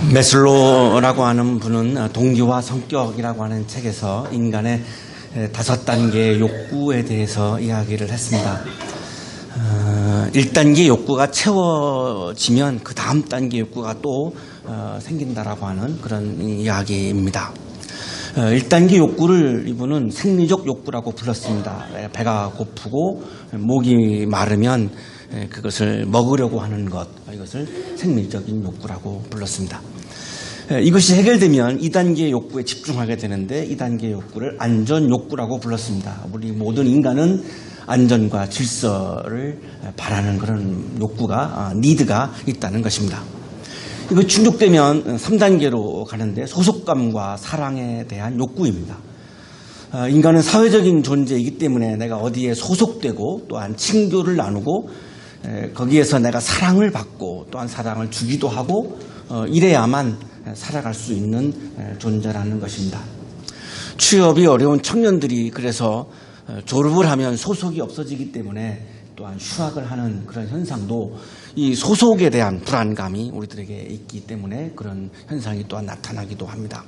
메슬로우라고 하는 분은 동기와 성격이라고 하는 책에서 인간의 5단계의 욕구에 대해서 이야기를 했습니다. 1단계 욕구가 채워지면 그 다음 단계 욕구가 또 생긴다라고 하는 그런 이야기입니다. 1단계 욕구를 이분은 생리적 욕구라고 불렀습니다. 배가 고프고 목이 마르면 그것을 먹으려고 하는 것, 이것을 생리적인 욕구라고 불렀습니다. 이것이 해결되면 2단계 욕구에 집중하게 되는데 2단계 욕구를 안전 욕구라고 불렀습니다. 우리 모든 인간은 안전과 질서를 바라는 그런 욕구가, 니드가 있다는 것입니다. 이거 충족되면 3단계로 가는데 소속감과 사랑에 대한 욕구입니다. 인간은 사회적인 존재이기 때문에 내가 어디에 소속되고 또한 친교를 나누고 거기에서 내가 사랑을 받고 또한 사랑을 주기도 하고 이래야만 살아갈 수 있는 존재라는 것입니다. 취업이 어려운 청년들이 그래서 졸업을 하면 소속이 없어지기 때문에 또한 휴학을 하는 그런 현상도 이 소속에 대한 불안감이 우리들에게 있기 때문에 그런 현상이 또한 나타나기도 합니다.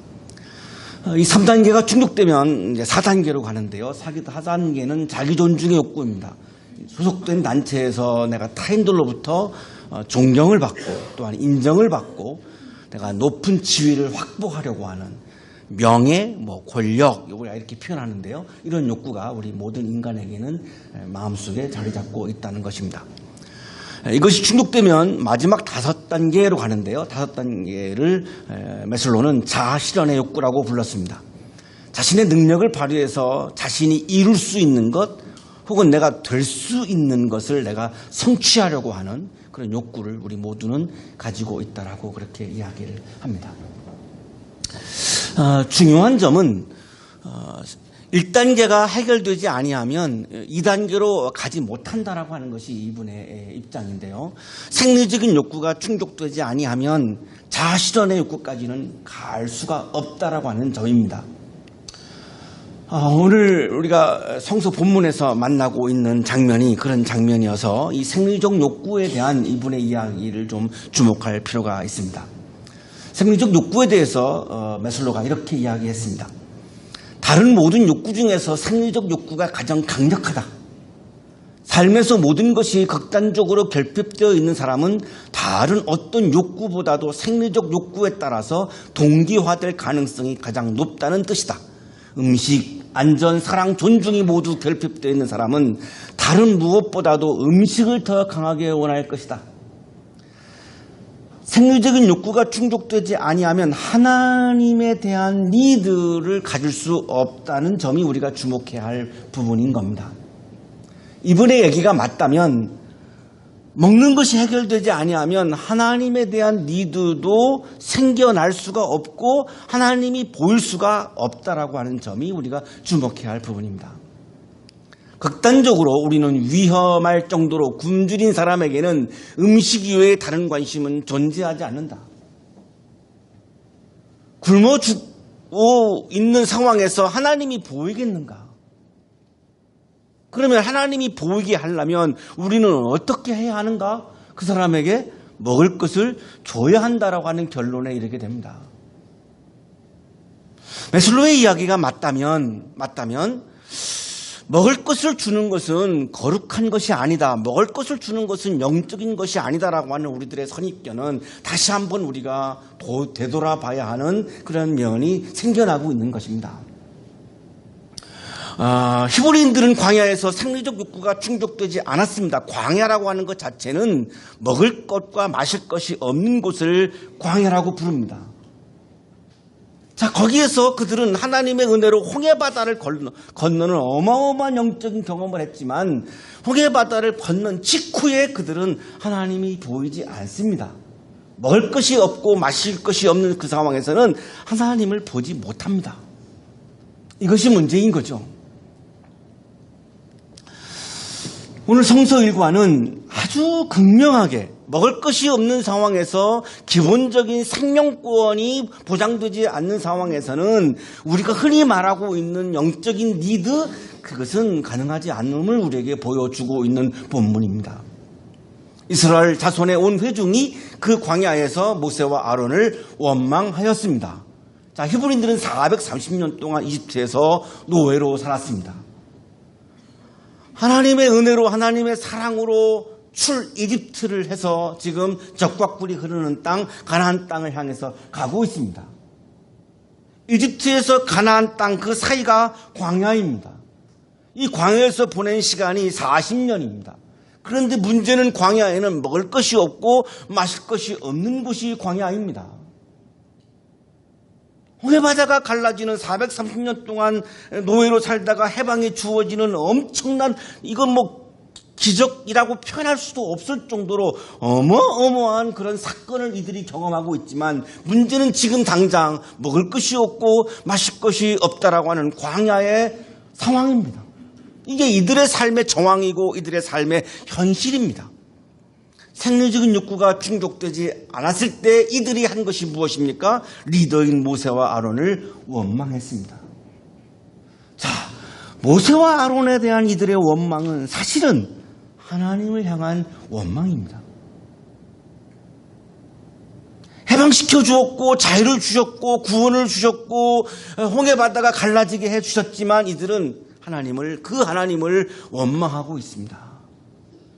이 3단계가 충족되면 이제 4단계로 가는데요. 4단계는 자기 존중의 욕구입니다. 소속된 단체에서 내가 타인들로부터 존경을 받고 또한 인정을 받고 내가 높은 지위를 확보하려고 하는 명예, 권력, 이걸 이렇게 표현하는데요. 이런 욕구가 우리 모든 인간에게는 마음속에 자리 잡고 있다는 것입니다. 이것이 충족되면 마지막 5단계로 가는데요. 5단계를 메슬로우는 자아실현의 욕구라고 불렀습니다. 자신의 능력을 발휘해서 자신이 이룰 수 있는 것 혹은 내가 될 수 있는 것을 내가 성취하려고 하는 그런 욕구를 우리 모두는 가지고 있다라고 그렇게 이야기를 합니다. 중요한 점은 1단계가 해결되지 아니하면 2단계로 가지 못한다라고 하는 것이 이분의 입장인데요. 생리적인 욕구가 충족되지 아니하면 자아실현의 욕구까지는 갈 수가 없다라고 하는 점입니다. 오늘 우리가 성서 본문에서 만나고 있는 장면이 그런 장면이어서 이 생리적 욕구에 대한 이분의 이야기를 좀 주목할 필요가 있습니다. 생리적 욕구에 대해서 메슬로우가 이렇게 이야기했습니다. 다른 모든 욕구 중에서 생리적 욕구가 가장 강력하다. 삶에서 모든 것이 극단적으로 결핍되어 있는 사람은 다른 어떤 욕구보다도 생리적 욕구에 따라서 동기화될 가능성이 가장 높다는 뜻이다. 음식, 안전, 사랑, 존중이 모두 결핍되어 있는 사람은 다른 무엇보다도 음식을 더 강하게 원할 것이다. 생리적인 욕구가 충족되지 아니하면 하나님에 대한 니드를 가질 수 없다는 점이 우리가 주목해야 할 부분인 겁니다. 이분의 얘기가 맞다면 먹는 것이 해결되지 아니하면 하나님에 대한 니드도 생겨날 수가 없고 하나님이 보일 수가 없다라고 하는 점이 우리가 주목해야 할 부분입니다. 극단적으로 우리는 위험할 정도로 굶주린 사람에게는 음식 이외의 다른 관심은 존재하지 않는다. 굶어 죽고 있는 상황에서 하나님이 보이겠는가? 그러면 하나님이 보이게 하려면 우리는 어떻게 해야 하는가? 그 사람에게 먹을 것을 줘야 한다라고 하는 결론에 이르게 됩니다. 메슬로우의 이야기가 맞다면 먹을 것을 주는 것은 거룩한 것이 아니다. 먹을 것을 주는 것은 영적인 것이 아니다라고 하는 우리들의 선입견은 다시 한번 우리가 되돌아봐야 하는 그런 면이 생겨나고 있는 것입니다. 히브리인들은 광야에서 생리적 욕구가 충족되지 않았습니다. 광야라고 하는 것 자체는 먹을 것과 마실 것이 없는 곳을 광야라고 부릅니다. 자, 거기에서 그들은 하나님의 은혜로 홍해바다를 건너는 어마어마한 영적인 경험을 했지만 홍해바다를 건넌 직후에 그들은 하나님이 보이지 않습니다. 먹을 것이 없고 마실 것이 없는 그 상황에서는 하나님을 보지 못합니다. 이것이 문제인 거죠. 오늘 성서 일과는 아주 극명하게 먹을 것이 없는 상황에서 기본적인 생명권이 보장되지 않는 상황에서는 우리가 흔히 말하고 있는 영적인 니드, 그것은 가능하지 않음을 우리에게 보여주고 있는 본문입니다. 이스라엘 자손의 온 회중이 그 광야에서 모세와 아론을 원망하였습니다. 자, 히브리인들은 430년 동안 이집트에서 노예로 살았습니다. 하나님의 은혜로 하나님의 사랑으로 출 이집트를 해서 지금 젖과 꿀이 흐르는 땅 가나안 땅을 향해서 가고 있습니다. 이집트에서 가나안 땅 그 사이가 광야입니다. 이 광야에서 보낸 시간이 40년입니다. 그런데 문제는 광야에는 먹을 것이 없고 마실 것이 없는 곳이 광야입니다. 홍해바다가 갈라지는 430년 동안 노예로 살다가 해방이 주어지는 엄청난, 이건 뭐 기적이라고 표현할 수도 없을 정도로 어마어마한 그런 사건을 이들이 경험하고 있지만, 문제는 지금 당장 먹을 것이 없고 마실 것이 없다라고 하는 광야의 상황입니다. 이게 이들의 삶의 정황이고 이들의 삶의 현실입니다. 생리적인 욕구가 충족되지 않았을 때 이들이 한 것이 무엇입니까? 리더인 모세와 아론을 원망했습니다. 자, 모세와 아론에 대한 이들의 원망은 사실은 하나님을 향한 원망입니다. 해방시켜 주었고 자유를 주셨고 구원을 주셨고 홍해바다가 갈라지게 해주셨지만 이들은 그 하나님을 원망하고 있습니다.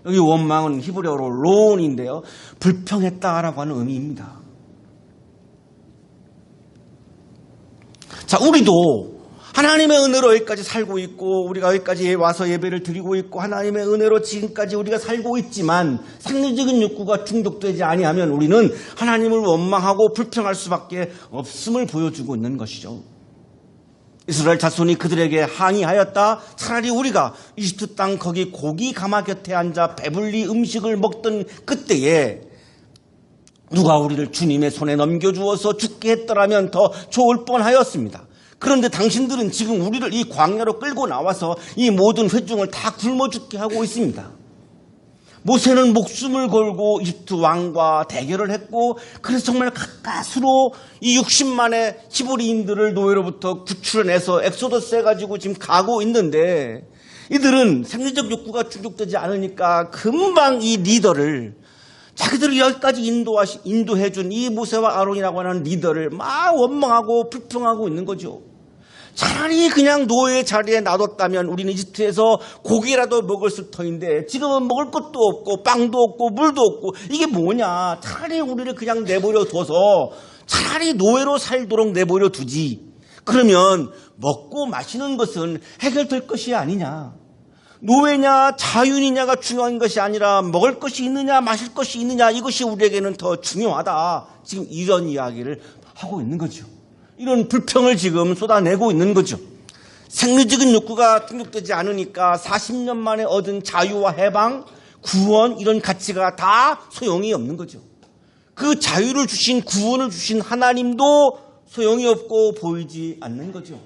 여기 원망은 히브리어로 로온인데요, 불평했다라고 하는 의미입니다. 자, 우리도 하나님의 은혜로 여기까지 살고 있고 우리가 여기까지 와서 예배를 드리고 있고 하나님의 은혜로 지금까지 우리가 살고 있지만, 생리적인 욕구가 충족되지 아니하면 우리는 하나님을 원망하고 불평할 수밖에 없음을 보여주고 있는 것이죠. 이스라엘 자손이 그들에게 항의하였다. 차라리 우리가 이집트 땅 거기 고기 가마 곁에 앉아 배불리 음식을 먹던 그때에 누가 우리를 주님의 손에 넘겨주어서 죽게 했더라면 더 좋을 뻔하였습니다. 그런데 당신들은 지금 우리를 이 광야로 끌고 나와서 이 모든 회중을 다 굶어 죽게 하고 있습니다. 모세는 목숨을 걸고 이집트 왕과 대결을 했고, 그래서 정말 가까스로 이 60만의 히브리인들을 노예로부터 구출해내서 엑소더스 해가지고 지금 가고 있는데, 이들은 생리적 욕구가 충족되지 않으니까 금방 이 리더를, 자기들을 여기까지 인도해준 이 모세와 아론이라고 하는 리더를 막 원망하고 불평하고 있는 거죠. 차라리 그냥 노예 자리에 놔뒀다면 우리는 이집트에서 고기라도 먹었을 터인데 지금은 먹을 것도 없고 빵도 없고 물도 없고 이게 뭐냐. 차라리 우리를 그냥 내버려 둬서 차라리 노예로 살도록 내버려 두지. 그러면 먹고 마시는 것은 해결될 것이 아니냐. 노예냐 자유이냐가 중요한 것이 아니라 먹을 것이 있느냐 마실 것이 있느냐, 이것이 우리에게는 더 중요하다. 지금 이런 이야기를 하고 있는 거죠. 이런 불평을 지금 쏟아내고 있는 거죠. 생리적인 욕구가 충족되지 않으니까 40년 만에 얻은 자유와 해방, 구원, 이런 가치가 다 소용이 없는 거죠. 그 자유를 주신, 구원을 주신 하나님도 소용이 없고 보이지 않는 거죠.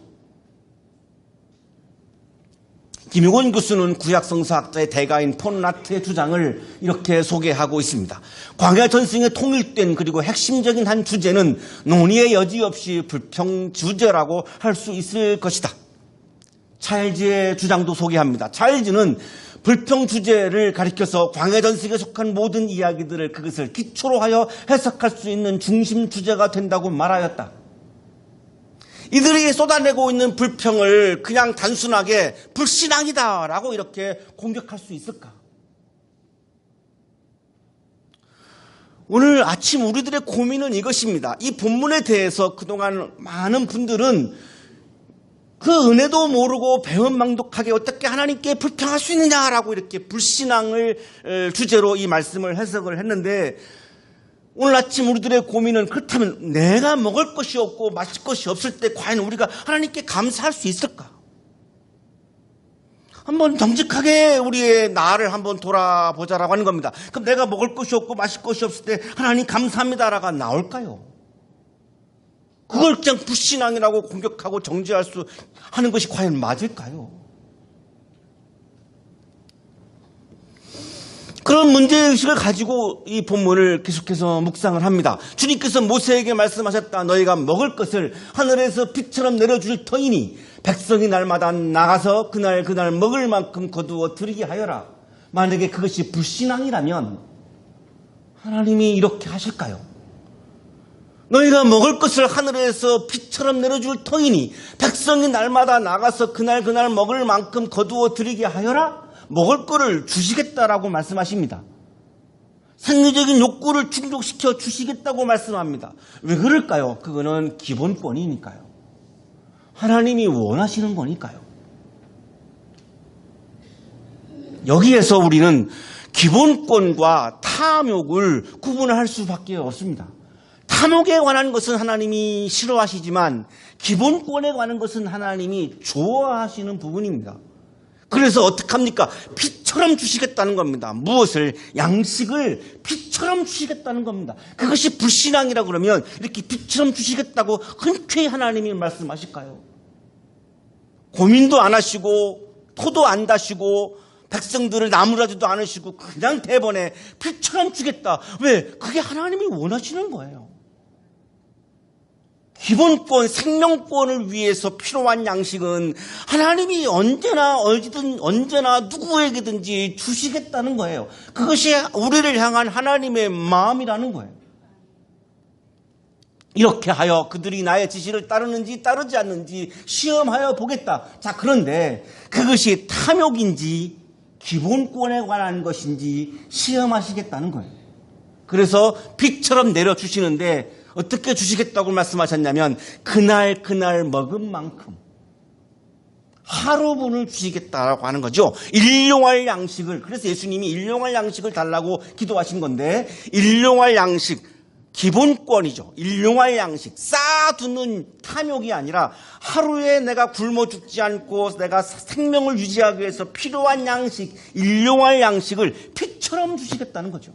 김용원 교수는 구약성서학자의 대가인 폰라트의 주장을 이렇게 소개하고 있습니다. 광야 전승에 통일된 그리고 핵심적인 한 주제는 논의의 여지 없이 불평 주제라고 할 수 있을 것이다. 차일즈의 주장도 소개합니다. 차일즈는 불평 주제를 가리켜서 광야 전승에 속한 모든 이야기들을 그것을 기초로 하여 해석할 수 있는 중심 주제가 된다고 말하였다. 이들이 쏟아내고 있는 불평을 그냥 단순하게 불신앙이다라고 이렇게 공격할 수 있을까? 오늘 아침 우리들의 고민은 이것입니다. 이 본문에 대해서 그동안 많은 분들은 그 은혜도 모르고 배은망덕하게 어떻게 하나님께 불평할 수 있느냐라고 이렇게 불신앙을 주제로 이 말씀을 해석을 했는데, 오늘 아침 우리들의 고민은, 그렇다면 내가 먹을 것이 없고 마실 것이 없을 때 과연 우리가 하나님께 감사할 수 있을까? 한번 정직하게 우리의 나를 한번 돌아보자라고 하는 겁니다. 그럼 내가 먹을 것이 없고 마실 것이 없을 때 하나님 감사합니다라가 나올까요? 그걸 그냥 불신앙이라고 공격하고 정죄할 수 하는 것이 과연 맞을까요? 그런 문제의식을 가지고 이 본문을 계속해서 묵상을 합니다. 주님께서 모세에게 말씀하셨다. 너희가 먹을 것을 하늘에서 빛처럼 내려줄 터이니 백성이 날마다 나가서 그날 먹을 만큼 거두어 드리게 하여라. 만약에 그것이 불신앙이라면 하나님이 이렇게 하실까요? 너희가 먹을 것을 하늘에서 비처럼 내려줄 터이니 백성이 날마다 나가서 그날 먹을 만큼 거두어 드리게 하여라. 먹을 거를 주시겠다라고 말씀하십니다. 생리적인 욕구를 충족시켜 주시겠다고 말씀합니다. 왜 그럴까요? 그거는 기본권이니까요. 하나님이 원하시는 거니까요. 여기에서 우리는 기본권과 탐욕을 구분할 수밖에 없습니다. 탐욕에 관한 것은 하나님이 싫어하시지만 기본권에 관한 것은 하나님이 좋아하시는 부분입니다. 그래서 어떡합니까? 피처럼 주시겠다는 겁니다. 무엇을? 양식을 피처럼 주시겠다는 겁니다. 그것이 불신앙이라 그러면 이렇게 피처럼 주시겠다고 흔쾌히 하나님이 말씀하실까요? 고민도 안 하시고 토도 안 다시고 백성들을 나무라지도 않으시고 그냥 대번에 피처럼 주겠다. 왜? 그게 하나님이 원하시는 거예요. 기본권, 생명권을 위해서 필요한 양식은 하나님이 언제나 어디든 언제나 누구에게든지 주시겠다는 거예요. 그것이 우리를 향한 하나님의 마음이라는 거예요. 이렇게 하여 그들이 나의 지시를 따르는지 따르지 않는지 시험하여 보겠다. 자, 그런데 그것이 탐욕인지 기본권에 관한 것인지 시험하시겠다는 거예요. 그래서 빛처럼 내려주시는데 어떻게 주시겠다고 말씀하셨냐면 그날 먹은 만큼 하루분을 주시겠다라고 하는 거죠. 일용할 양식을. 그래서 예수님이 일용할 양식을 달라고 기도하신 건데 일용할 양식 기본권이죠. 일용할 양식 쌓아두는 탐욕이 아니라 하루에 내가 굶어 죽지 않고 내가 생명을 유지하기 위해서 필요한 양식 일용할 양식을 피처럼 주시겠다는 거죠.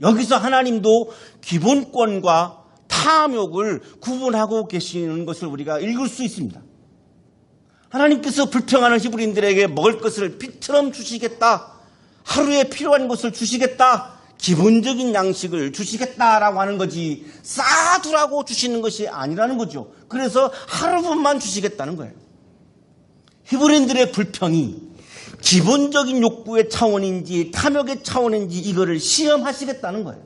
여기서 하나님도 기본권과 탐욕을 구분하고 계시는 것을 우리가 읽을 수 있습니다. 하나님께서 불평하는 히브리인들에게 먹을 것을 피처럼 주시겠다. 하루에 필요한 것을 주시겠다. 기본적인 양식을 주시겠다라고 하는 거지 쌓아두라고 주시는 것이 아니라는 거죠. 그래서 하루분만 주시겠다는 거예요. 히브리인들의 불평이 기본적인 욕구의 차원인지 탐욕의 차원인지 이거를 시험하시겠다는 거예요.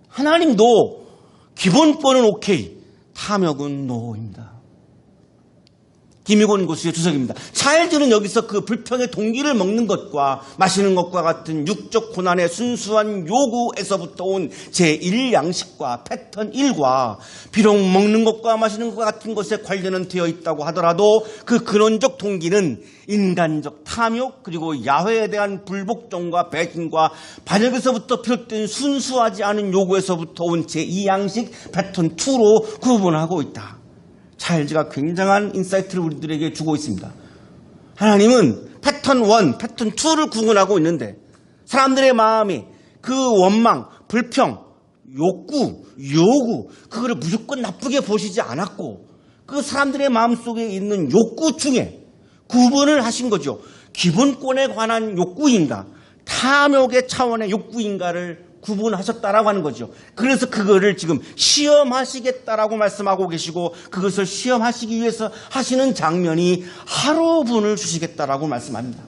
하나님도 기본권은 오케이, 탐욕은 노입니다. 김익원 교수의 주석입니다. 차일드는 여기서 그 불평의 동기를 먹는 것과 마시는 것과 같은 육적 고난의 순수한 요구에서부터 온 제1양식과 패턴 1과 비록 먹는 것과 마시는 것과 같은 것에 관련은 되어 있다고 하더라도 그 근원적 동기는 인간적 탐욕 그리고 야훼에 대한 불복종과 배신과 반역에서부터 비롯된 순수하지 않은 요구에서부터 온 제2양식 패턴 2로 구분하고 있다. 차일즈가 굉장한 인사이트를 우리들에게 주고 있습니다. 하나님은 패턴 1, 패턴 2를 구분하고 있는데 사람들의 마음이 그 원망, 불평, 욕구, 요구 그거를 무조건 나쁘게 보시지 않았고 그 사람들의 마음속에 있는 욕구 중에 구분을 하신 거죠. 기본권에 관한 욕구인가 탐욕의 차원의 욕구인가를 구분하셨다라고 하는 거죠. 그래서 그거를 지금 시험하시겠다라고 말씀하고 계시고 그것을 시험하시기 위해서 하시는 장면이 하루분을 주시겠다라고 말씀합니다.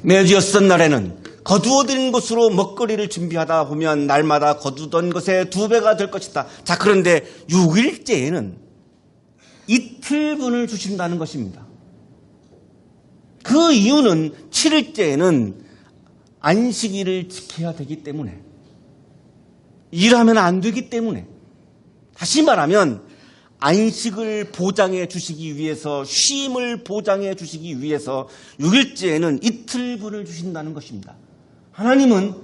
매주 6날에는 거두어들인 것으로 먹거리를 준비하다 보면 날마다 거두던 것의 2배가 될 것이다. 자, 그런데 6일째에는 이틀분을 주신다는 것입니다. 그 이유는 7일째에는 안식일을 지켜야 되기 때문에 일하면 안 되기 때문에 다시 말하면 안식을 보장해 주시기 위해서 쉼을 보장해 주시기 위해서 6일째에는 이틀분을 주신다는 것입니다. 하나님은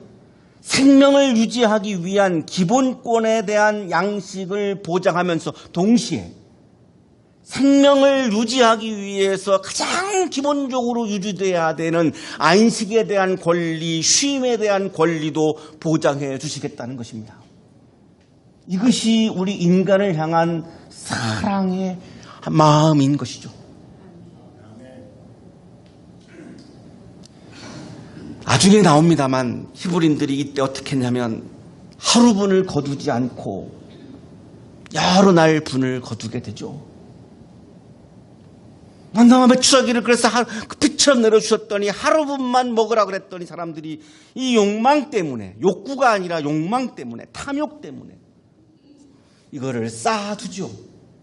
생명을 유지하기 위한 기본권에 대한 양식을 보장하면서 동시에 생명을 유지하기 위해서 가장 기본적으로 유지돼야 되는 안식에 대한 권리, 쉼에 대한 권리도 보장해 주시겠다는 것입니다. 이것이 우리 인간을 향한 사랑의 마음인 것이죠. 나중에 나옵니다만 히브리인들이 이때 어떻게 했냐면 하루분을 거두지 않고 여러 날 분을 거두게 되죠. 만나와 메추라기를 그래서 빛처럼 내려주셨더니 하루분만 먹으라 그랬더니 사람들이 이 욕망 때문에, 욕구가 아니라 욕망 때문에, 탐욕 때문에 이거를 쌓아두죠.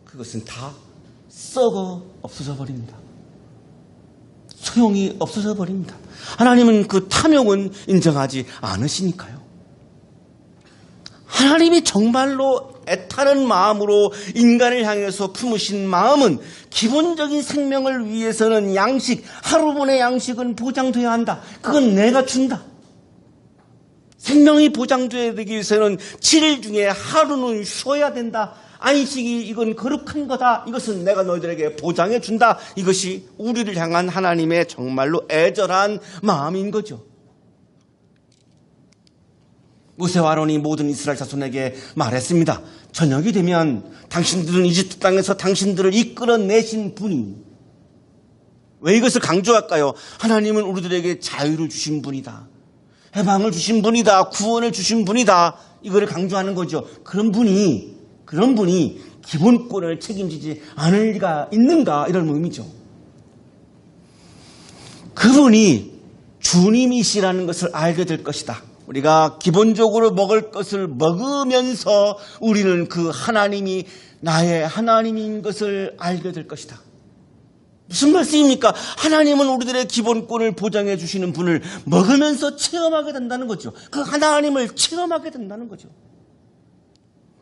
그것은 다 썩어 없어져 버립니다. 소용이 없어져 버립니다. 하나님은 그 탐욕은 인정하지 않으시니까요. 하나님이 정말로 애타는 마음으로 인간을 향해서 품으신 마음은 기본적인 생명을 위해서는 양식, 하루분의 양식은 보장돼야 한다. 그건 내가 준다. 생명이 보장돼야 되기 위해서는 7일 중에 하루는 쉬어야 된다. 안식이 이건 거룩한 거다. 이것은 내가 너희들에게 보장해 준다. 이것이 우리를 향한 하나님의 정말로 애절한 마음인 거죠. 모세와 아론이 모든 이스라엘 자손에게 말했습니다. 저녁이 되면 당신들은 이집트 땅에서 당신들을 이끌어내신 분이, 왜 이것을 강조할까요? 하나님은 우리들에게 자유를 주신 분이다. 해방을 주신 분이다. 구원을 주신 분이다. 이거를 강조하는 거죠. 그런 분이 기본권을 책임지지 않을 리가 있는가, 이런 의미죠. 그분이 주님이시라는 것을 알게 될 것이다. 우리가 기본적으로 먹을 것을 먹으면서 우리는 그 하나님이 나의 하나님인 것을 알게 될 것이다. 무슨 말씀입니까? 하나님은 우리들의 기본권을 보장해 주시는 분을 먹으면서 체험하게 된다는 거죠. 그 하나님을 체험하게 된다는 거죠.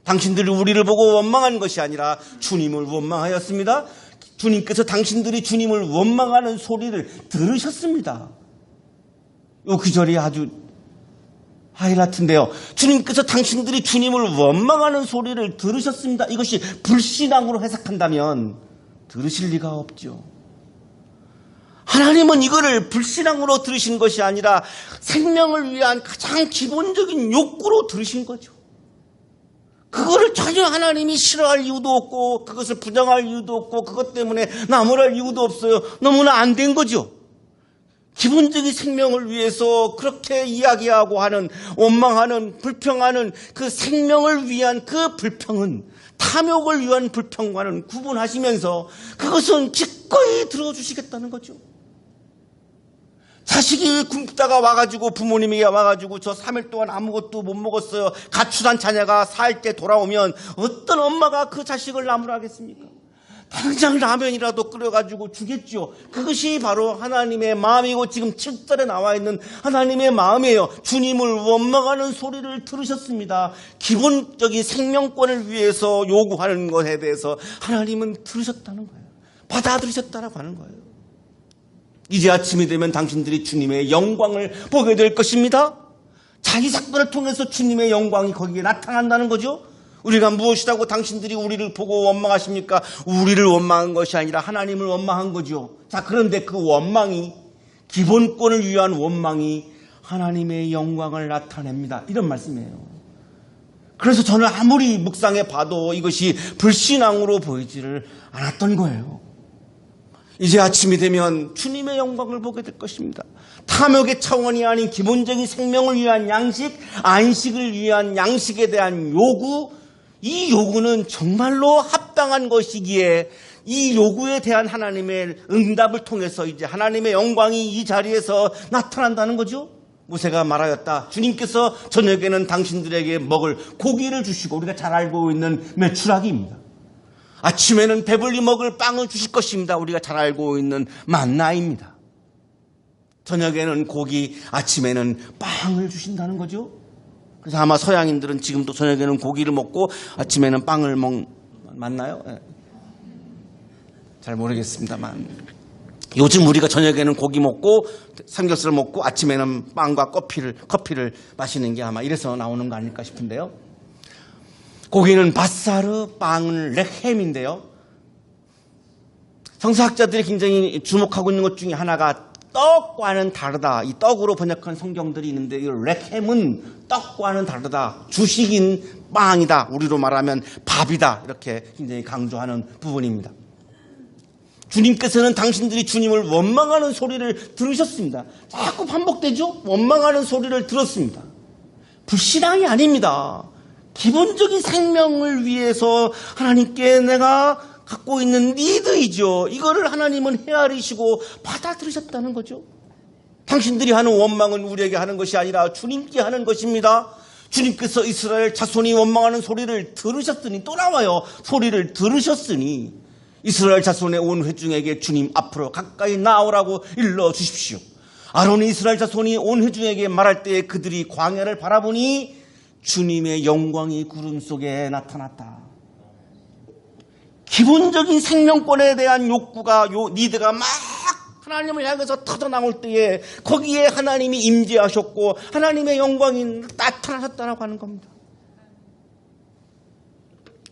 당신들이 우리를 보고 원망한 것이 아니라 주님을 원망하였습니다. 주님께서 당신들이 주님을 원망하는 소리를 들으셨습니다. 이 구절이 아주 하이라이트인데요. 주님께서 당신들이 주님을 원망하는 소리를 들으셨습니다. 이것이 불신앙으로 해석한다면 들으실 리가 없죠. 하나님은 이거를 불신앙으로 들으신 것이 아니라 생명을 위한 가장 기본적인 욕구로 들으신 거죠. 그거를 전혀 하나님이 싫어할 이유도 없고 그것을 부정할 이유도 없고 그것 때문에 나무랄 이유도 없어요. 너무나 안 된 거죠. 기본적인 생명을 위해서 그렇게 이야기하고 하는, 원망하는, 불평하는 그 생명을 위한 그 불평은 탐욕을 위한 불평과는 구분하시면서 그것은 기꺼이 들어주시겠다는 거죠. 자식이 굶다가 와가지고 부모님에게 와가지고 저 3일 동안 아무것도 못 먹었어요. 가출한 자녀가 살 때 돌아오면 어떤 엄마가 그 자식을 나무라겠습니까? 당장 라면이라도 끓여가지고 주겠죠. 그것이 바로 하나님의 마음이고 지금 7절에 나와 있는 하나님의 마음이에요. 주님을 원망하는 소리를 들으셨습니다. 기본적인 생명권을 위해서 요구하는 것에 대해서 하나님은 들으셨다는 거예요. 받아들이셨다라고 하는 거예요. 이제 아침이 되면 당신들이 주님의 영광을 보게 될 것입니다. 자, 이 사건을 통해서 주님의 영광이 거기에 나타난다는 거죠. 우리가 무엇이라고 당신들이 우리를 보고 원망하십니까? 우리를 원망한 것이 아니라 하나님을 원망한 거죠. 자, 그런데 그 원망이, 기본권을 위한 원망이 하나님의 영광을 나타냅니다. 이런 말씀이에요. 그래서 저는 아무리 묵상해 봐도 이것이 불신앙으로 보이지를 않았던 거예요. 이제 아침이 되면 주님의 영광을 보게 될 것입니다. 탐욕의 차원이 아닌 기본적인 생명을 위한 양식, 안식을 위한 양식에 대한 요구, 이 요구는 정말로 합당한 것이기에 이 요구에 대한 하나님의 응답을 통해서 이제 하나님의 영광이 이 자리에서 나타난다는 거죠. 모세가 말하였다. 주님께서 저녁에는 당신들에게 먹을 고기를 주시고, 우리가 잘 알고 있는 메추라기입니다. 아침에는 배불리 먹을 빵을 주실 것입니다. 우리가 잘 알고 있는 만나입니다. 저녁에는 고기, 아침에는 빵을 주신다는 거죠. 그래서 아마 서양인들은 지금도 저녁에는 고기를 먹고 아침에는 빵을 맞나요? 네. 잘 모르겠습니다만 요즘 우리가 저녁에는 고기 먹고 삼겹살을 먹고 아침에는 빵과 커피를 마시는 게 아마 이래서 나오는 거 아닐까 싶은데요. 고기는 바사르, 빵은 레헴인데요. 성서학자들이 굉장히 주목하고 있는 것 중에 하나가 떡과는 다르다. 이 떡으로 번역한 성경들이 있는데 이 레헴은 떡과는 다르다. 주식인 빵이다. 우리로 말하면 밥이다. 이렇게 굉장히 강조하는 부분입니다. 주님께서는 당신들이 주님을 원망하는 소리를 들으셨습니다. 자꾸 반복되죠? 원망하는 소리를 들었습니다. 불신앙이 아닙니다. 기본적인 생명을 위해서 하나님께 내가 갖고 있는 니드이죠. 이거를 하나님은 헤아리시고 받아들이셨다는 거죠. 당신들이 하는 원망은 우리에게 하는 것이 아니라 주님께 하는 것입니다. 주님께서 이스라엘 자손이 원망하는 소리를 들으셨으니, 또 나와요. 소리를 들으셨으니 이스라엘 자손의 온 회중에게 주님 앞으로 가까이 나오라고 일러주십시오. 아론이 이스라엘 자손이 온 회중에게 말할 때에 그들이 광야를 바라보니 주님의 영광이 구름 속에 나타났다. 기본적인 생명권에 대한 욕구가, 니드가 막 하나님을 향해서 터져나올 때에 거기에 하나님이 임재하셨고 하나님의 영광이 나타나셨다고 하는 겁니다.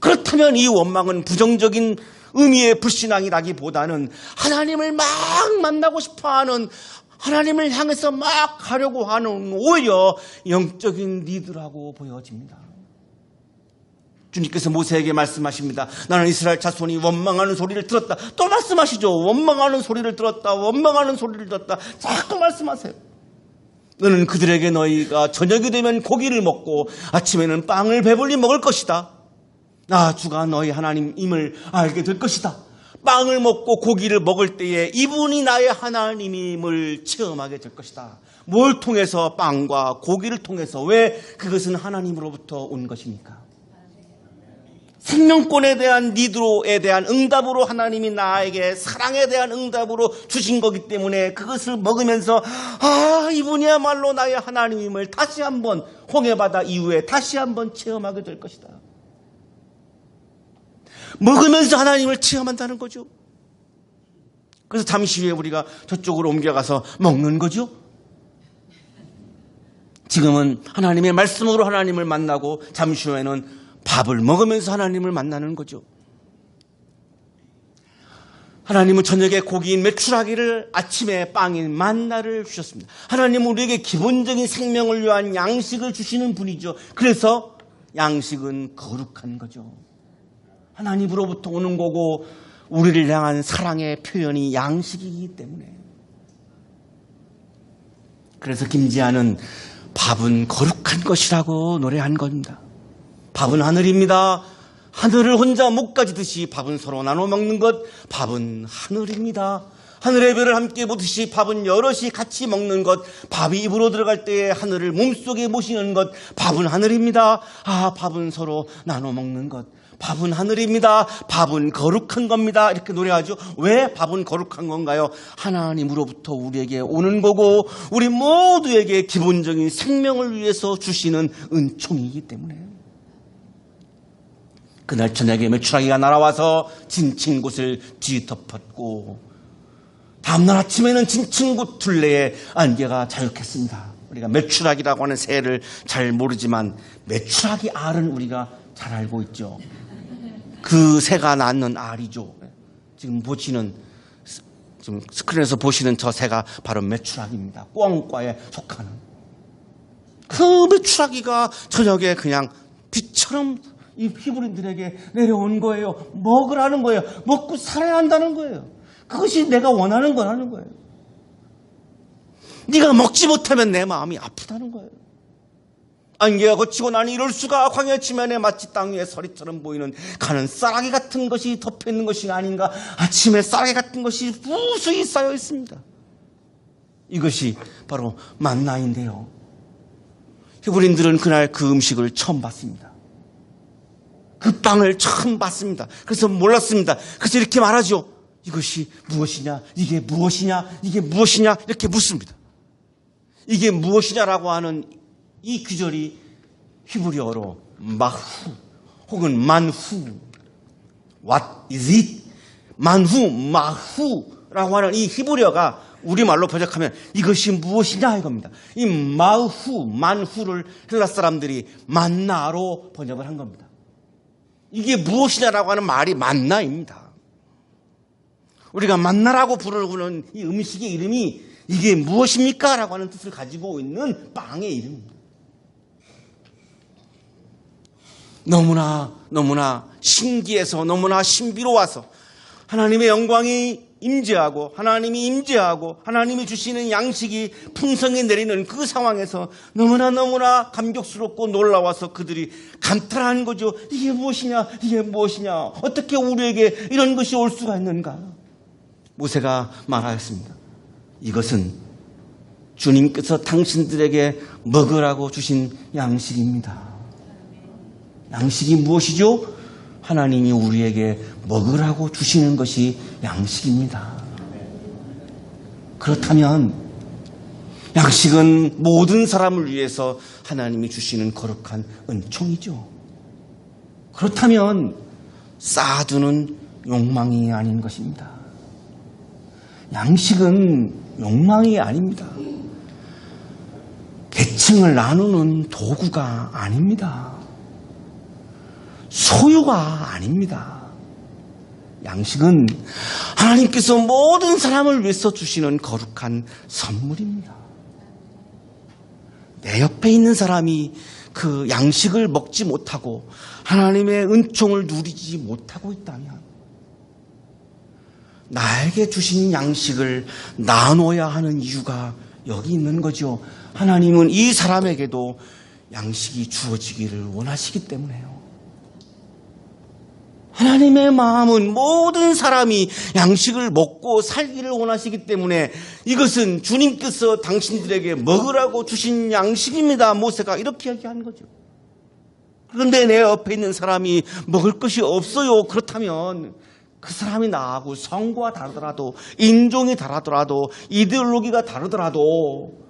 그렇다면 이 원망은 부정적인 의미의 불신앙이라기보다는 하나님을 막 만나고 싶어하는, 하나님을 향해서 막 가려고 하는 오히려 영적인 니드라고 보여집니다. 주님께서 모세에게 말씀하십니다. 나는 이스라엘 자손이 원망하는 소리를 들었다. 또 말씀하시죠. 원망하는 소리를 들었다. 원망하는 소리를 들었다. 자꾸 말씀하세요. 너는 그들에게 너희가 저녁이 되면 고기를 먹고 아침에는 빵을 배불리 먹을 것이다. 나 주가 너희 하나님임을 알게 될 것이다. 빵을 먹고 고기를 먹을 때에 이분이 나의 하나님임을 체험하게 될 것이다. 뭘 통해서? 빵과 고기를 통해서. 왜? 그것은 하나님으로부터 온 것이니까. 생명권에 대한 니드로에 대한 응답으로 하나님이 나에게 사랑에 대한 응답으로 주신 거기 때문에 그것을 먹으면서 이분이야말로 나의 하나님임을 다시 한번, 홍해바다 이후에 다시 한번 체험하게 될 것이다. 먹으면서 하나님을 체험한다는 거죠. 그래서 잠시 후에 우리가 저쪽으로 옮겨가서 먹는 거죠. 지금은 하나님의 말씀으로 하나님을 만나고 잠시 후에는 밥을 먹으면서 하나님을 만나는 거죠. 하나님은 저녁에 고기인 메추라기를, 아침에 빵인 만나를 주셨습니다. 하나님은 우리에게 기본적인 생명을 위한 양식을 주시는 분이죠. 그래서 양식은 거룩한 거죠. 하나님으로부터 오는 거고 우리를 향한 사랑의 표현이 양식이기 때문에. 그래서 김지아는 밥은 거룩한 것이라고 노래한 겁니다. 밥은 하늘입니다. 하늘을 혼자 못 가지듯이 밥은 서로 나눠 먹는 것. 밥은 하늘입니다. 하늘의 별을 함께 보듯이 밥은 여럿이 같이 먹는 것. 밥이 입으로 들어갈 때에 하늘을 몸속에 모시는 것. 밥은 하늘입니다. 밥은 서로 나눠 먹는 것. 밥은 하늘입니다. 밥은 거룩한 겁니다. 이렇게 노래하죠. 왜 밥은 거룩한 건가요? 하나님으로부터 우리에게 오는 거고 우리 모두에게 기본적인 생명을 위해서 주시는 은총이기 때문에. 그날 저녁에 메추라기가 날아와서 진친 곳을 뒤덮었고 다음날 아침에는 진친 곳 둘레에 안개가 자욱했습니다. 우리가 메추라기라고 하는 새를 잘 모르지만 메추라기 알은 우리가 잘 알고 있죠. 그 새가 낳는 알이죠. 지금 스크린에서 보시는 저 새가 바로 메추라기입니다. 꿩과에 속하는. 그 메추라기가 저녁에 그냥 비처럼 이 히브리인들에게 내려온 거예요. 먹으라는 거예요. 먹고 살아야 한다는 거예요. 그것이 내가 원하는 거라는 거예요. 네가 먹지 못하면 내 마음이 아프다는 거예요. 안개가 걷히고 나니 이럴 수가. 광야 지면에 마치 땅 위에 서리처럼 보이는 가는 쌀아기 같은 것이 덮여 있는 것이 아닌가. 아침에 쌀아기 같은 것이 무수히 쌓여 있습니다. 이것이 바로 만나인데요. 히브리인들은 그날 그 음식을 처음 봤습니다. 그 빵을 처음 봤습니다. 그래서 몰랐습니다. 그래서 이렇게 말하죠. 이것이 무엇이냐? 이게 무엇이냐? 이게 무엇이냐? 이렇게 묻습니다. 이게 무엇이냐라고 하는 이 귀절이 히브리어로 마후 혹은 만후, what is it? 만후, 마후라고 하는 이 히브리어가 우리말로 번역하면 이것이 무엇이냐 이겁니다. 이 마후, 만후를 헬라 사람들이 만나로 번역을 한 겁니다. 이게 무엇이냐라고 하는 말이 만나입니다. 우리가 만나라고 부르는 이 음식의 이름이 이게 무엇입니까? 라고 하는 뜻을 가지고 있는 빵의 이름입니다. 너무나 신기해서 너무나 신비로워서 하나님의 영광이 임재하고 하나님이 주시는 양식이 풍성히 내리는 그 상황에서 너무나 감격스럽고 놀라워서 그들이 감탄하는 거죠. 이게 무엇이냐? 어떻게 우리에게 이런 것이 올 수가 있는가? 모세가 말하였습니다. 이것은 주님께서 당신들에게 먹으라고 주신 양식입니다. 양식이 무엇이죠? 하나님이 우리에게 먹으라고 주시는 것이 양식입니다. 그렇다면 양식은 모든 사람을 위해서 하나님이 주시는 거룩한 은총이죠. 그렇다면 쌓아두는 욕망이 아닌 것입니다. 양식은 욕망이 아닙니다. 계층을 나누는 도구가 아닙니다. 소유가 아닙니다. 양식은 하나님께서 모든 사람을 위해서 주시는 거룩한 선물입니다. 내 옆에 있는 사람이 그 양식을 먹지 못하고 하나님의 은총을 누리지 못하고 있다면 나에게 주신 양식을 나눠야 하는 이유가 여기 있는 거죠. 하나님은 이 사람에게도 양식이 주어지기를 원하시기 때문에요. 하나님의 마음은 모든 사람이 양식을 먹고 살기를 원하시기 때문에 이것은 주님께서 당신들에게 먹으라고 주신 양식입니다. 모세가 이렇게 얘기하는 거죠. 그런데 내 옆에 있는 사람이 먹을 것이 없어요. 그렇다면 그 사람이 나하고 성과 다르더라도 인종이 다르더라도 이데올로기가 다르더라도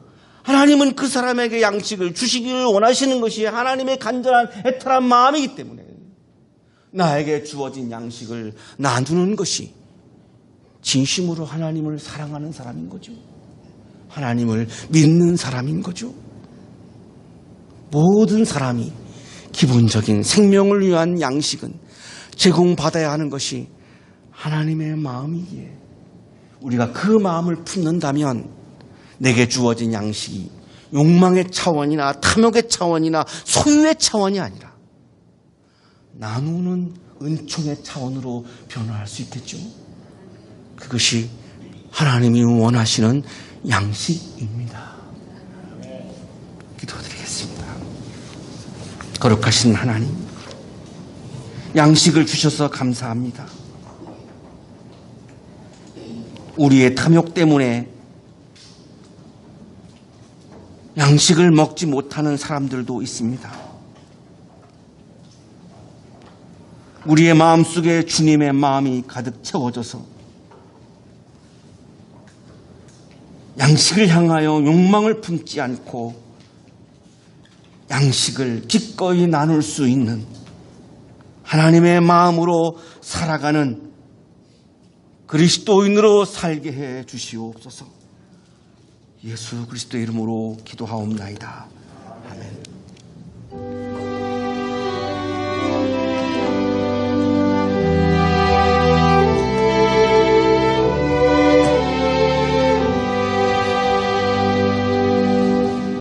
하나님은 그 사람에게 양식을 주시기를 원하시는 것이 하나님의 간절한 애절한 마음이기 때문에 나에게 주어진 양식을 나누는 것이 진심으로 하나님을 사랑하는 사람인 거죠. 하나님을 믿는 사람인 거죠. 모든 사람이 기본적인 생명을 위한 양식은 제공받아야 하는 것이 하나님의 마음이기에 우리가 그 마음을 품는다면 내게 주어진 양식이 욕망의 차원이나 탐욕의 차원이나 소유의 차원이 아니라 나누는 은총의 차원으로 변화할 수 있겠죠. 그것이 하나님이 원하시는 양식입니다. 기도드리겠습니다. 거룩하신 하나님, 양식을 주셔서 감사합니다. 우리의 탐욕 때문에 양식을 먹지 못하는 사람들도 있습니다. 우리의 마음속에 주님의 마음이 가득 채워져서 양식을 향하여 욕망을 품지 않고 양식을 기꺼이 나눌 수 있는 하나님의 마음으로 살아가는 그리스도인으로 살게 해 주시옵소서. 예수 그리스도의 이름으로 기도하옵나이다. 아멘.